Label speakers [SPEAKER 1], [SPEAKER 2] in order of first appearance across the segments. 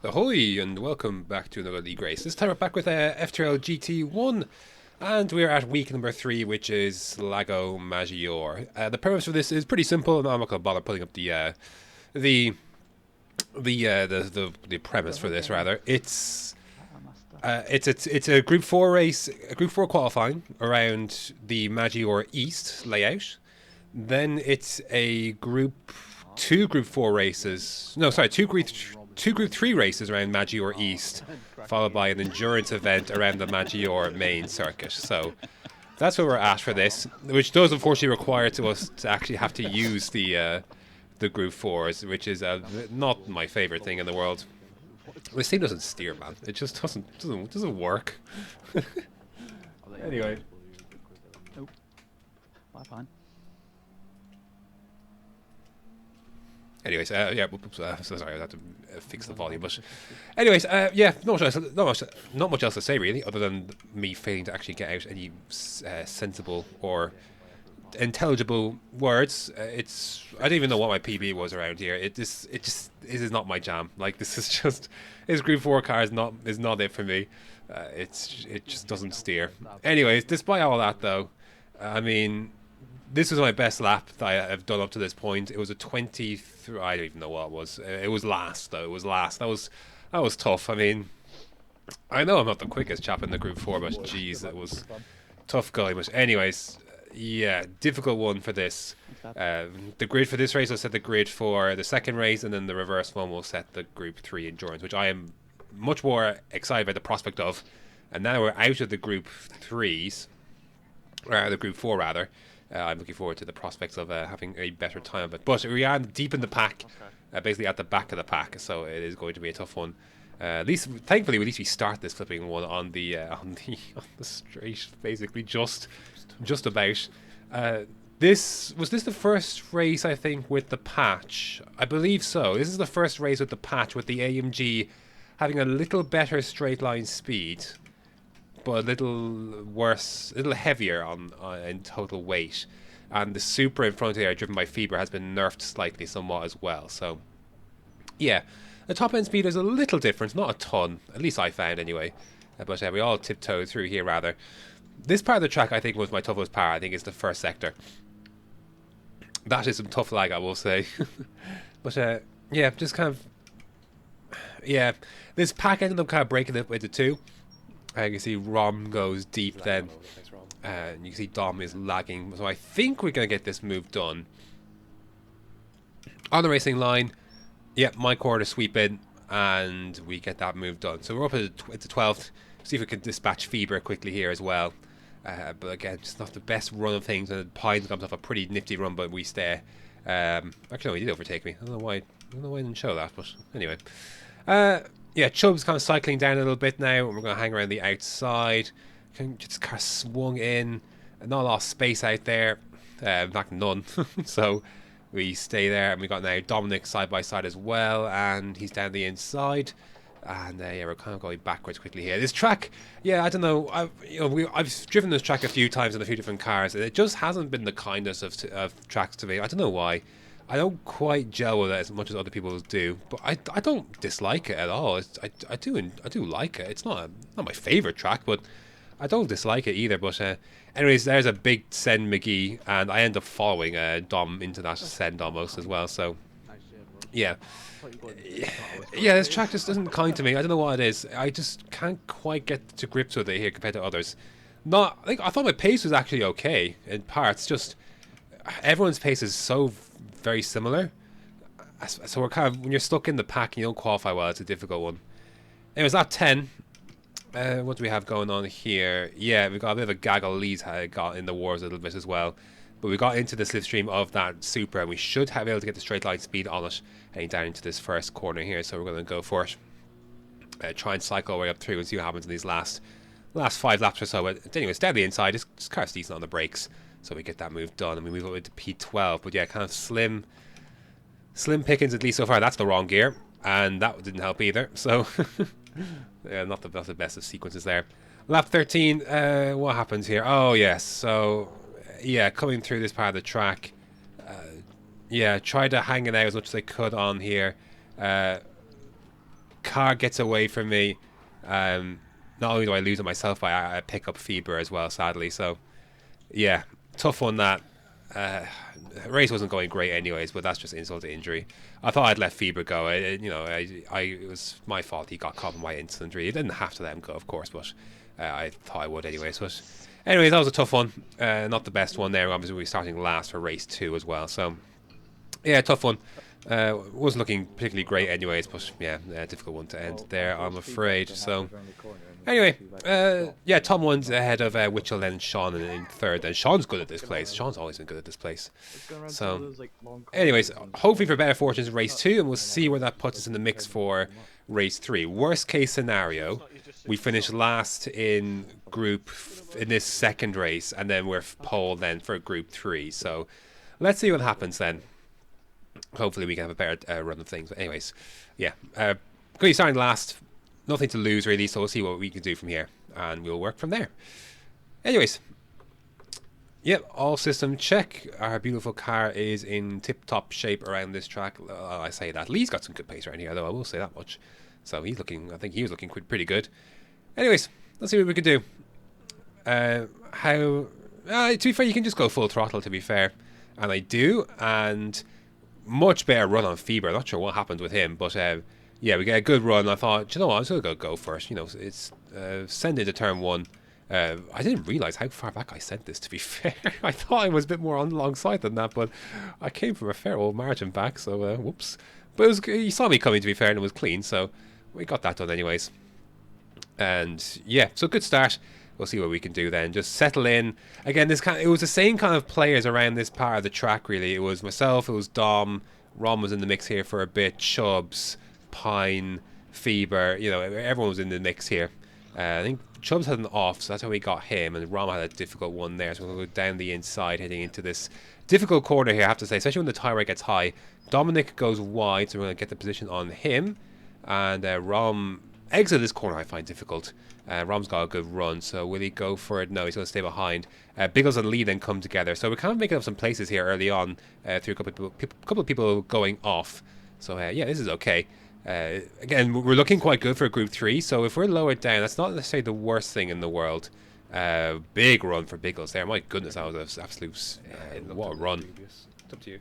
[SPEAKER 1] Ahoy, and welcome back to another League race. This time we're back with FTRL GT1, and we're at week number 3, which is Lago Maggiore. The premise for this is pretty simple, and I'm not going to bother putting up the the premise for this. Rather, it's a Group 4 race, a Group 4 qualifying around the Maggiore East layout. Then it's a Group 4 races. No, sorry, two Group 3 races around Maggiore East, followed by an endurance event around the Maggiore main circuit. So that's where we're at for this, which does unfortunately require us to actually have to use the Group 4s, which is not my favorite thing in the world. This thing doesn't steer, man. It just doesn't work. Anyway.
[SPEAKER 2] Oh, fine.
[SPEAKER 1] Anyways, yeah, so sorry, I had to fix the volume. But, anyways, yeah, not much else to say really, other than me failing to actually get out any sensible or intelligible words. I don't even know what my PB was around here. It is not my jam. Like this Group 4 car is not it for me. It just doesn't steer. Anyways, despite all that though, I mean, this was my best lap that I have done up to this point. It was a 23. I don't even know what it was. It was last though. It was last. That was tough. I mean, I know I'm not the quickest chap in the Group 4, but geez, it was tough going. But anyways, yeah, difficult one for this. The grid for this race will set the grid for the second race, and then the reverse one will set the Group 3 endurance, which I am much more excited by the prospect of. And now we're out of the Group 3s, or the Group 4 rather. I'm looking forward to the prospects of having a better time of it. But we are deep in the pack, basically at the back of the pack, so it is going to be a tough one. Thankfully, at least we start this flipping one on the straight, basically just about. Was this the first race, I think, with the patch? I believe so. This is the first race with the patch, with the AMG having a little better straight line speed, but a little worse, a little heavier in total weight. And the Supra in front here, driven by Fiber, has been nerfed slightly somewhat as well. So, yeah, the top end speed is a little different, not a ton, at least I found anyway. But we all tiptoed through here rather. This part of the track, I think, was my toughest part. I think it's the first sector. That is some tough lag, I will say. But yeah, just kind of, yeah, this pack ended up kind of breaking it into two. You can see Rom goes deep then, and you can see Dom is lagging. So I think we're going to get this move done. On the racing line, yeah, my corner sweep in, and we get that move done. So we're up at the 12th. See if we can dispatch Fiber quickly here as well. But again, just not the best run of things. And Pines comes off a pretty nifty run, but we stay. Actually, no, he did overtake me. I don't know why I didn't show that, but anyway. Yeah, Chubb's kind of cycling down a little bit now, and we're going to hang around the outside. Just kind of swung in, not a lot of space out there, in fact none. So we stay there, and we got now Dominic side by side as well, and he's down the inside. And yeah, we're kind of going backwards quickly here. This track, yeah, I don't know. I've driven this track a few times in a few different cars, and it just hasn't been the kindest of tracks to me. I don't know why. I don't quite gel with it as much as other people do, but I don't dislike it at all. I do like it. It's not my favorite track, but I don't dislike it either. But anyways, there's a big send McGee, and I end up following Dom into that send almost as well. So yeah, this track just isn't kind to me. I don't know what it is. I just can't quite get to grips with it here compared to others. I thought my pace was actually okay in parts. Just everyone's pace is so very similar, so we're kind of, when you're stuck in the pack and you don't qualify well, it's a difficult one. Anyways, lap 10. What do we have going on here? Yeah, we got a bit of a gaggle. Lee's got in the wars a little bit as well, but we got into the slipstream of that Supra, and we should be able to get the straight line speed on it heading down into this first corner here. So we're going to go for it. Try and cycle our way up through and see what happens in these last 5 laps or so. But anyways, down the inside, this car's decent on the brakes. So we get that move done, and we move over to P12. But yeah, kind of slim pickings at least so far. That's the wrong gear, and that didn't help either. So yeah, not the best of sequences there. Lap 13. What happens here? Oh yes. So yeah, coming through this part of the track. Yeah, tried to hang it out as much as I could on here. Kind car gets away from me. Not only do I lose it myself, but I pick up Fever as well, sadly. So, yeah, tough one that. Race wasn't going great anyways, but that's just insult to injury. I thought I'd let Fever go. It was my fault. He got caught in my incident. Really, I didn't have to let him go, of course, but I thought I would anyways. But anyways, that was a tough one. Not the best one there. Obviously, we're starting last for race 2 as well. So, yeah, tough one. Wasn't looking particularly great anyways, but yeah, difficult one to end there, I'm afraid. So anyway, yeah, Tom won's ahead of Witchell and Sean in third, and Sean's good at this place. Sean's always been good at this place. So anyways, hopefully for better fortunes in race 2, and we'll see where that puts us in the mix for race 3. Worst case scenario, we finish last in this second race, and then we're pole then for group 3. So let's see what happens then. Hopefully we can have a better run of things. But anyways, yeah, going to be starting last. Nothing to lose really, so we'll see what we can do from here, and we'll work from there. Anyways, yep, all system check. Our beautiful car is in tip-top shape around this track. I say that. Lee's got some good pace around here, though, I will say that much. So he's looking, I think he was looking pretty good. Anyways, let's see what we can do. To be fair, you can just go full throttle, to be fair. And I do, and much better run on Fever. Not sure what happened with him, but yeah, we get a good run. I thought, you know what, I was going to go first. You know, it's send into turn 1. I didn't realise how far back I sent this, to be fair. I thought I was a bit more on the long side than that, but I came from a fair old margin back, so whoops. But it was, you saw me coming, to be fair, and it was clean, so we got that done anyways. And yeah, so good start. We'll see what we can do then. Just settle in. Again, it was the same kind of players around this part of the track, really. It was myself, it was Dom, Ron was in the mix here for a bit, Chubbs, Pine, Fever, you know, everyone was in the mix here. I think Chubbs had an off, so that's how we got him, and Ron had a difficult one there, so we'll go down the inside, heading into this difficult corner here, I have to say, especially when the tire rate gets high. Dominic goes wide, so we're going to get the position on him, and Rom exit this corner I find difficult. Rom's got a good run, so will he go for it? No, he's going to stay behind. Biggles and Lee then come together, so we're kind of making up some places here early on through a couple of people going off. So yeah, this is okay. Again, we're looking quite good for Group 3, so if we're lowered down, that's not necessarily the worst thing in the world. Big run for Biggles there. My goodness, that was an absolute... what a run.
[SPEAKER 3] It's up to you.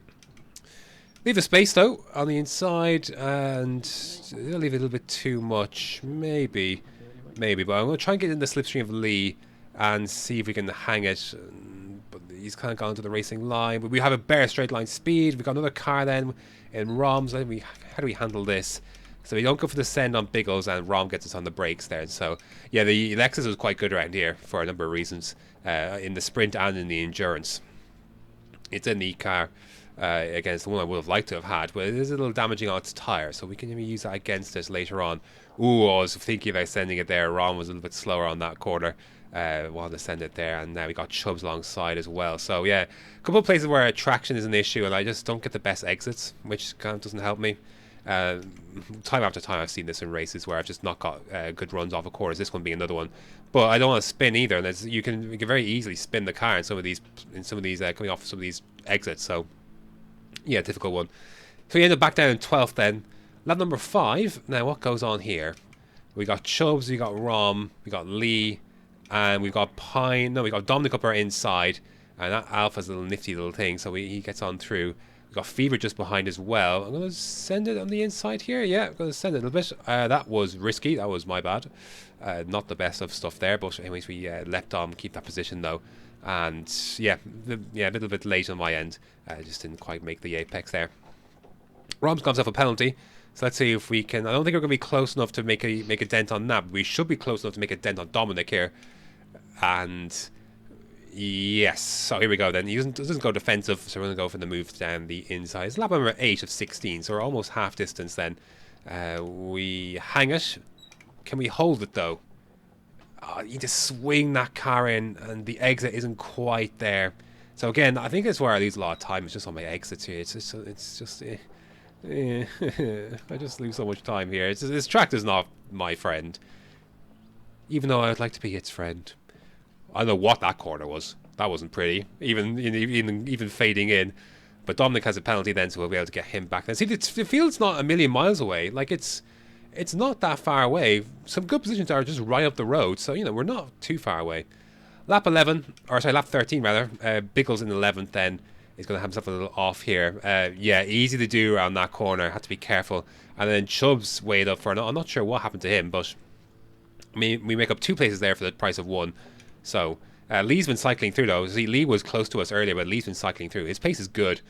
[SPEAKER 1] Leave a space, though, on the inside, and they'll leave a little bit too much. Maybe, but I'm going to try and get in the slipstream of Lee and see if we can hang it. But he's kind of gone to the racing line. But we have a better straight line speed. We've got another car then in Rom's. How do we handle this? So we don't go for the send on Biggles, and Rom gets us on the brakes there. So yeah, the Lexus was quite good around here for a number of reasons, in the sprint and in the endurance. It's a neat car. Against the one I would have liked to have had, but it is a little damaging on its tyre, so we can maybe use that against us later on. Ooh, I was thinking about sending it there. Ron was a little bit slower on that corner. Wanted to send it there, and now we got Chubbs alongside as well. So yeah, a couple of places where traction is an issue, and I just don't get the best exits, which kind of doesn't help me. Time after time I've seen this in races where I've just not got good runs off of corners, this one being another one. But I don't want to spin either, and you can very easily spin the car in some of these coming off some of these exits. So yeah, difficult one. So we end up back down in 12th then. Lap number 5. Now, what goes on here? We got Chubbs, we got Rom, we got Lee, and we've got Pine. No, we got Dominic up our inside, and that Alpha's a little nifty little thing, so he gets on through. We've got Fever just behind as well. I'm going to send it on the inside here. Yeah, I'm going to send it a little bit. That was risky. That was my bad. Not the best of stuff there, but anyways, we let Dom keep that position though. And yeah, a little bit late on my end. Just didn't quite make the apex there. Rom's got himself a penalty, so let's see if we can. I don't think we're going to be close enough to make a dent on that. But we should be close enough to make a dent on Dominic here. And yes, so here we go then. He doesn't go defensive, so we're going to go for the move down the inside. It's lap number 8 of 16, so we're almost half distance then. We hang it. Can we hold it though? You need to swing that car in, and the exit isn't quite there. So again, I think that's where I lose a lot of time. It's just on my exits here. It's just I just lose so much time here. This track is not my friend, even though I would like to be its friend. I don't know what that corner was. That wasn't pretty, even fading in. But Dominic has a penalty then, so we'll be able to get him back. Then see, the field's not a million miles away. Like it's it's not that far away. Some good positions are just right up the road, so we're not too far away. Lap 11, or sorry, lap 13 rather. Biggles in 11th then is going to have himself a little off here. Yeah, easy to do around that corner. Had to be careful. And then Chubb's weighed up for. I'm not sure what happened to him, but I mean, we make up 2 places there for the price of 1. So Lee's been cycling through though. See, Lee was close to us earlier, but Lee's been cycling through. His pace is good.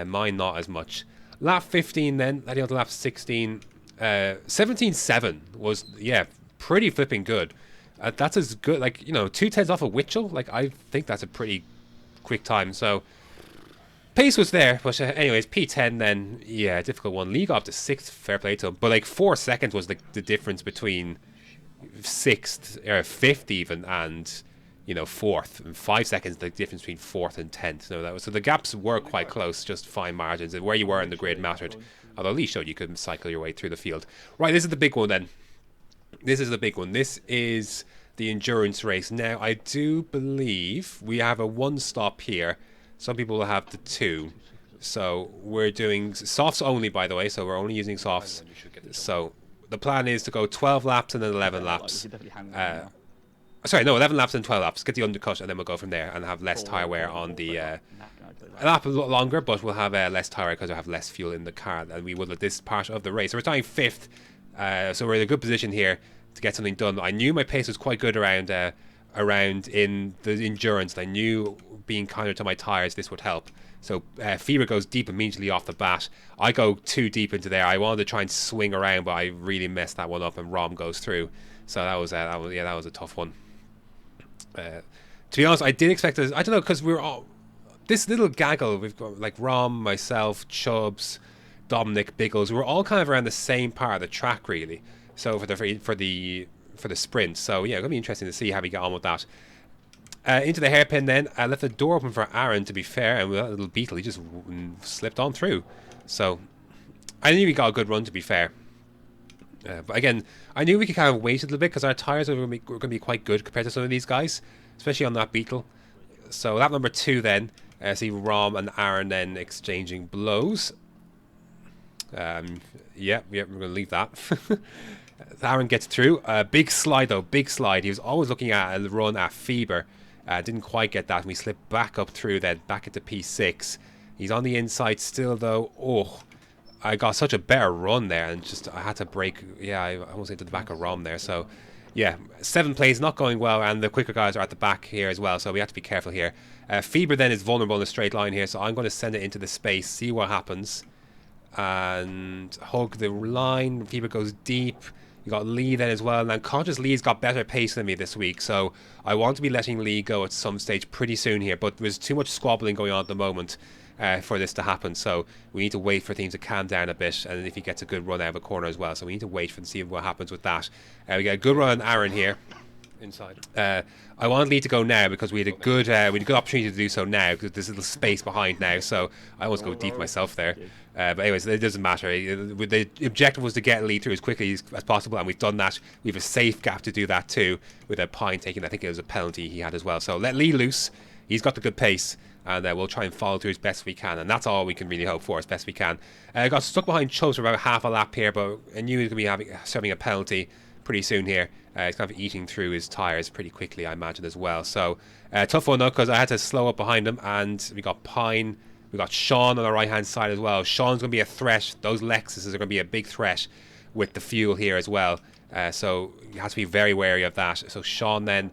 [SPEAKER 1] Mine not as much. Lap 15 then, leading on to lap 16. 17.7 was, yeah, pretty flipping good. That's as good, like, 2 tenths off of Witchell. Like, I think that's a pretty quick time. So, pace was there. But anyways, P10 then, yeah, difficult one. Lee got up to 6th, fair play to him. But, like, 4 seconds was the difference between 6th, or 5th even, and, 4th. And 5 seconds, the difference between 4th and 10th. So the gaps were quite close, just fine margins. And where you were in the grid mattered. Although Lee showed you could cycle your way through the field. Right, this is the big one then. This is the big one. This is the endurance race. Now, I do believe we have a 1 stop here. Some people will have the 2. So we're doing softs only, by the way. So we're only using softs. So the plan is to go 12 laps and then 11 laps. Sorry, no, 11 laps and 12 laps. Get the undercut and then we'll go from there and have less tyre wear on the... a lap a lot longer, but we'll have less tyre because we'll have less fuel in the car than we would at this part of the race. So we're starting 5th. So we're in a good position here to get something done. I knew my pace was quite good around in the endurance. I knew being kinder to my tyres, this would help. So Fever goes deep immediately off the bat. I go too deep into there. I wanted to try and swing around, but I really messed that one up, and Rom goes through. So that was a tough one. To be honest, I did expect this. I don't know, because we're all this little gaggle. We've got like Rom, myself, Chubbs, Dominic, Biggles. We're all kind of around the same part of the track, really. So for the sprint. So yeah, it's gonna be interesting to see how we get on with that. Into the hairpin then. I left the door open for Aaron, to be fair, and with that little beetle, he just slipped on through. So I knew we got a good run, to be fair. But again, I knew we could kind of wait a little bit because our tyres were going to be quite good compared to some of these guys, especially on that beetle. So lap number 2 then. See Rom and Aaron then exchanging blows. Yeah, we're going to leave that. Aaron gets through. Big slide though, big slide. He was always looking at a run at Feber. Didn't quite get that. And we slipped back up through then, back into P6. He's on the inside still though. Oh, I got such a better run there, and just I had to break. Yeah, I almost into the back of Rom there. So, yeah, 7 plays not going well, and the quicker guys are at the back here as well. So we have to be careful here. Feber then is vulnerable in a straight line here, so I'm going to send it into the space, see what happens, and hug the line. Feber goes deep. You got Lee then as well. And unconscious Lee's got better pace than me this week, so I want to be letting Lee go at some stage pretty soon here. But there's too much squabbling going on at the moment. For this to happen, so we need to wait for things to calm down a bit, and if he gets a good run out of a corner as well, so we need to wait and see what happens with that. We get a good run on Aaron here inside. I want Lee to go now because we had a good opportunity to do so now because there's a little space behind now, so I almost go deep myself there. But anyways, it doesn't matter. The objective was to get Lee through as quickly as possible, and we've done that. We have a safe gap to do that too, with a Pine taking, I think it was a penalty he had as well. So let Lee loose. He's got the good pace. And we'll try and follow through as best we can, and that's all we can really hope for as best we can. Got stuck behind Chubbs for about half a lap here, but I knew he was going to be serving a penalty pretty soon here. He's kind of eating through his tyres pretty quickly, I imagine, as well. So tough one though, because I had to slow up behind him, and we got Pine, we got Sean on the right hand side as well. Sean's going to be a threat. Those Lexuses are going to be a big threat with the fuel here as well. So you have to be very wary of that. So Sean then.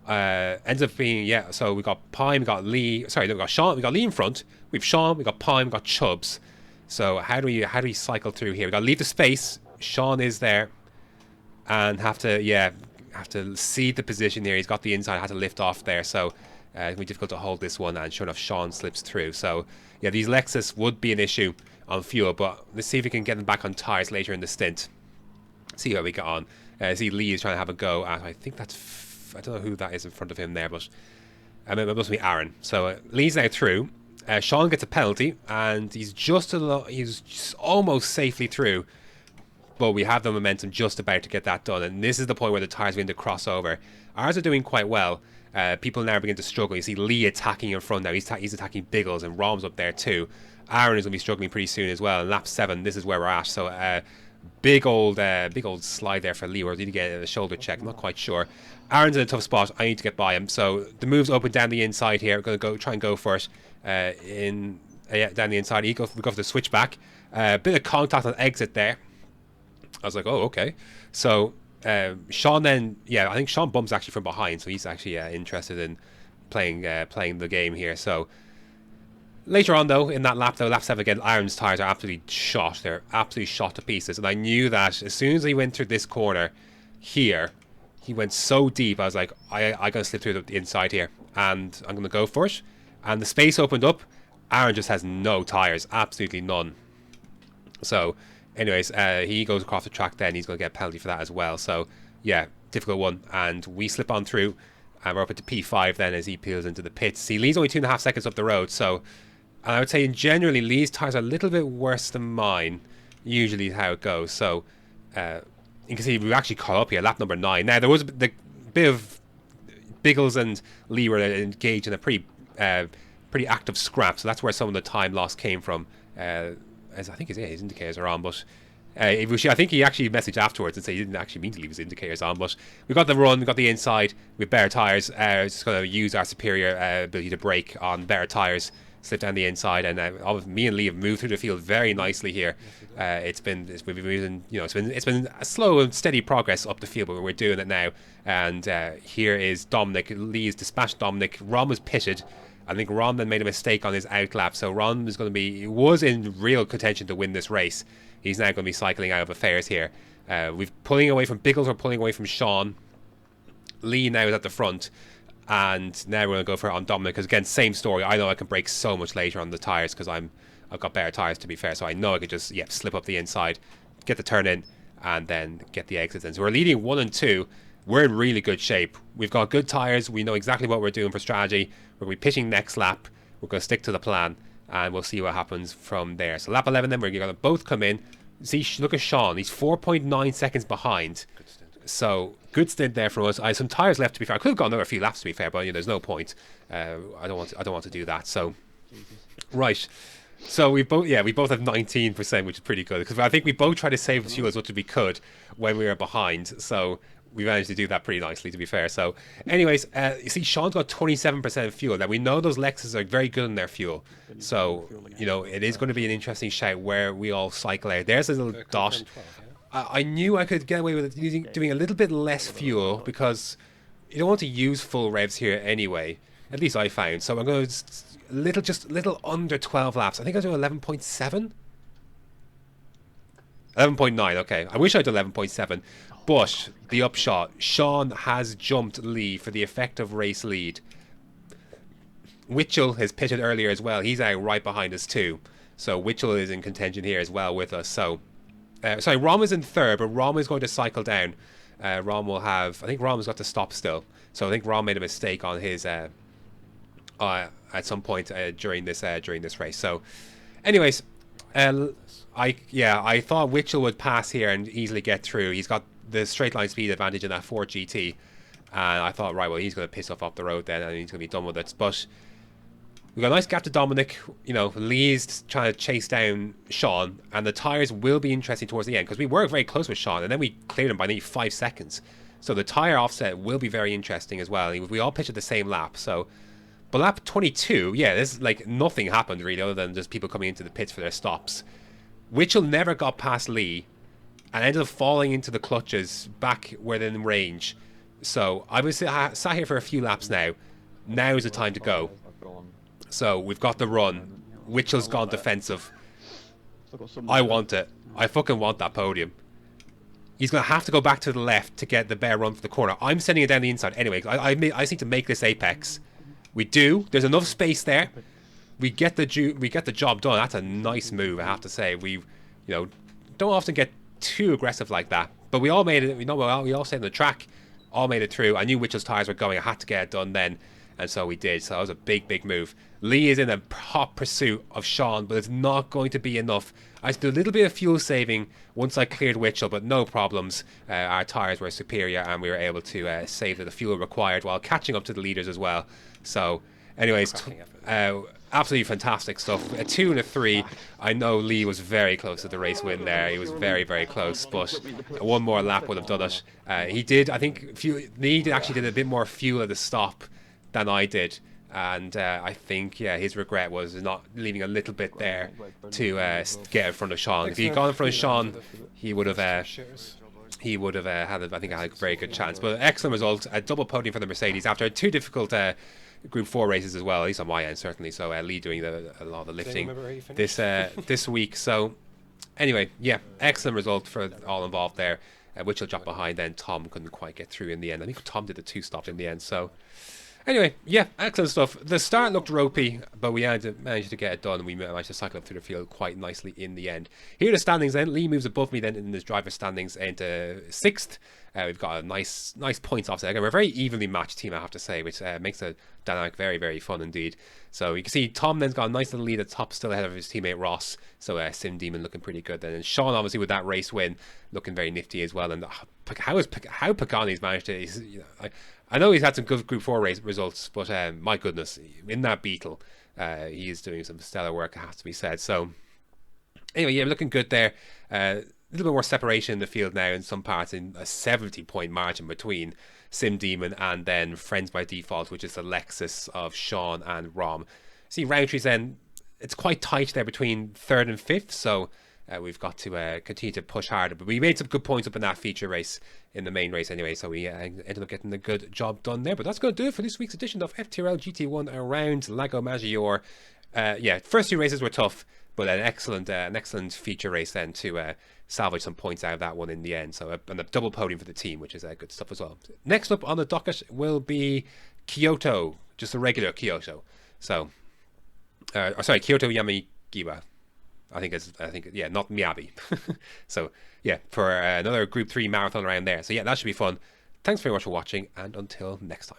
[SPEAKER 1] Ends up being, yeah, so we got Pine, we got Lee, sorry, we got Sean, we got Lee in front, we've Sean, we got Pine, we got Chubbs. So how do we cycle through here? We got to leave the space. Sean is there, and have to cede the position here. He's got the inside, had to lift off there, so it's be difficult to hold this one, and sure enough Sean slips through. So yeah, these Lexus would be an issue on fuel, but let's see if we can get them back on tyres later in the stint. See how we get on. See Lee is trying to have a go at, I think that's I don't know who that is in front of him there, but it must be Aaron. So Lee's now through. Sean gets a penalty, and he's just almost safely through. But we have the momentum just about to get that done, and this is the point where the tyres begin to cross over. Ours are doing quite well. People now begin to struggle. You see Lee attacking in front now. He's attacking Biggles, and Rom's up there too. Aaron is going to be struggling pretty soon as well. And lap 7, this is where we're at. So Big old slide there for Lee. Or did he get a shoulder check? I'm not quite sure. Aaron's in a tough spot. I need to get by him. So the move's open down the inside here. We're going to try and go for it down the inside. We go for the switchback. Bit of contact on exit there. I was like, oh, okay. So Sean then, I think Sean bumps actually from behind. So he's actually interested in playing the game here. So later on, though, in that lap 7 again, Aaron's tyres are absolutely shot. They're absolutely shot to pieces. And I knew that as soon as he went through this corner here, he went so deep. I was like, I got to slip through the inside here. And I'm going to go for it. And the space opened up. Aaron just has no tyres. Absolutely none. So, anyways, he goes across the track then. He's going to get a penalty for that as well. So, yeah, difficult one. And we slip on through. And we're up into P5 then as he peels into the pits. See, Lee's only 2.5 seconds up the road. So, and I would say generally Lee's tyres are a little bit worse than mine. Usually how it goes. So, you can see we've actually caught up here. Lap number 9. Now, there was the bit of Biggles and Lee were engaged in a pretty active scrap. So that's where some of the time loss came from. As I think his indicators are on, but I think he actually messaged afterwards and said he didn't actually mean to leave his indicators on. But we got the run, we got the inside with bare tyres. Just going to use our superior ability to brake on bare tyres, slip down the inside, and me and Lee have moved through the field very nicely here. We've been moving, it's been a slow and steady progress up the field, but we're doing it now. And here is Dominic. Lee's dispatched Dominic. Ron was pitted. I think Ron then made a mistake on his outlap, so Ron was in real contention to win this race. He's now going to be cycling out of affairs here. We're pulling away from Biggles, we're pulling away from Sean. Lee now is at the front, and now we're going to go for it on Dominic, because again, same story. I know I can brake so much later on the tyres, because I've got better tyres to be fair, so I know I could just slip up the inside, get the turn in, and then get the exits in. So we're leading 1 and 2. We're in really good shape. We've got good tyres. We know exactly what we're doing for strategy. We're going to be pitching next lap. We're going to stick to the plan, and we'll see what happens from there. So lap 11 then, we're going to both come in. See, look at Sean. He's 4.9 seconds behind. Good stint. So good stint there from us. I have some tyres left, to be fair. I could have gone another few laps, to be fair, but there's no point. I don't want to do that. So, right. So we both have 19%, which is pretty good, because I think we both tried to save fuel as much as we could when we were behind. So we managed to do that pretty nicely, to be fair. So, anyways, you see, Sean's got 27% fuel. Now, we know those Lexus are very good in their fuel. So, it is going to be an interesting shout where we all cycle out. There's a little dot. I knew I could get away with doing a little bit less fuel, because you don't want to use full revs here anyway. At least I found. So I'm going to just a little under 12 laps. I think I do 11.7. 11.9, okay. I wish I'd done 11.7. But the upshot, Sean has jumped Lee for the effective race lead. Witchell has pitted earlier as well. He's out right behind us too. So Witchell is in contention here as well with us. So, sorry, Rom is in third, but Rom is going to cycle down. Rom will have, I think Rom has got to stop still. So I think Rom made a mistake on his, at some point during this race. So, anyways, I thought Witchell would pass here and easily get through. He's got the straight line speed advantage in that Ford GT, and I thought, right, well, he's going to piss off the road then, and he's going to be done with it. But we got a nice gap to Dominic. Lee's trying to chase down Sean, and the tyres will be interesting towards the end, because we were very close with Sean, and then we cleared him by nearly 5 seconds. So the tyre offset will be very interesting as well. We all pitched at the same lap. So, but lap 22, there's like nothing happened really, other than just people coming into the pits for their stops. Witchell never got past Lee, and ended up falling into the clutches back within range. So I was sat here for a few laps now. Now is the time to go. So we've got the run. Witchell's gone defensive. I want it. I fucking want that podium. He's going to have to go back to the left to get the bare run for the corner. I'm sending it down the inside anyway. I just need to make this apex. We do. There's enough space there. We get the job done. That's a nice move, I have to say. We, don't often get too aggressive like that, but we all made it. We all stayed on the track, all made it through. I knew Witchell's tyres were going. I had to get it done then, and so we did. So that was a big move. Lee is in a hot pursuit of Sean, but it's not going to be enough. I did a little bit of fuel saving once I cleared Witchell, but no problems. Our tyres were superior, and we were able to save the fuel required while catching up to the leaders as well. So Anyways,
[SPEAKER 3] Cracking effort.
[SPEAKER 1] absolutely fantastic stuff. A 2 and a 3. I know Lee was very close to the race win there. He was very, very close, but one more lap would have done it. He did, I think, Lee actually did a bit more fuel at the stop than I did. And I think, yeah, his regret was not leaving a little bit there to get in front of Sean. If he'd gone in front of Sean, he would have had, I think, a very good chance. But excellent result, a double podium for the Mercedes after 2 difficult Group 4 races as well, at least on my end, certainly. So Lee doing a lot of the lifting this week. So anyway, yeah, excellent result for all involved there. Which will drop behind then. Tom couldn't quite get through in the end. I think Tom did the 2-stop in the end. So anyway, yeah, excellent stuff. The start looked ropey, but we managed to get it done. We managed to cycle up through the field quite nicely in the end. Here are the standings then. Lee moves above me then in his driver standings into 6th. We've got a nice points offset. Again, we're a very evenly matched team, I have to say, which makes the dynamic very, very fun indeed. So you can see Tom then's got a nice little lead at the top, still ahead of his teammate Ross. So Sim Demon looking pretty good then. And Sean, obviously, with that race win, looking very nifty as well. And how Pagani's managed to... I know he's had some good Group 4 race results, but my goodness, in that Beetle, he is doing some stellar work, it has to be said. So anyway, yeah, looking good there. A little bit more separation in the field now in some parts, in a 70-point margin between Sim Demon and then Friends by Default, which is the Lexus of Sean and Rom. See, Roundtree's then, it's quite tight there between 3rd and 5th, so we've got to continue to push harder. But we made some good points up in that feature race, in the main race anyway, so we ended up getting a good job done there. But that's going to do it for this week's edition of FTRL GT1 around Lago Maggiore. Yeah, first 2 races were tough, but an excellent feature race then to salvage some points out of that one in the end. So and a double podium for the team, which is good stuff as well. Next up on the docket will be Kyoto, just a regular Kyoto. So, Kyoto Yamagiwa. I think not Miyabi. So yeah, for another Group 3 marathon around there. So yeah, that should be fun. Thanks very much for watching, and until next time.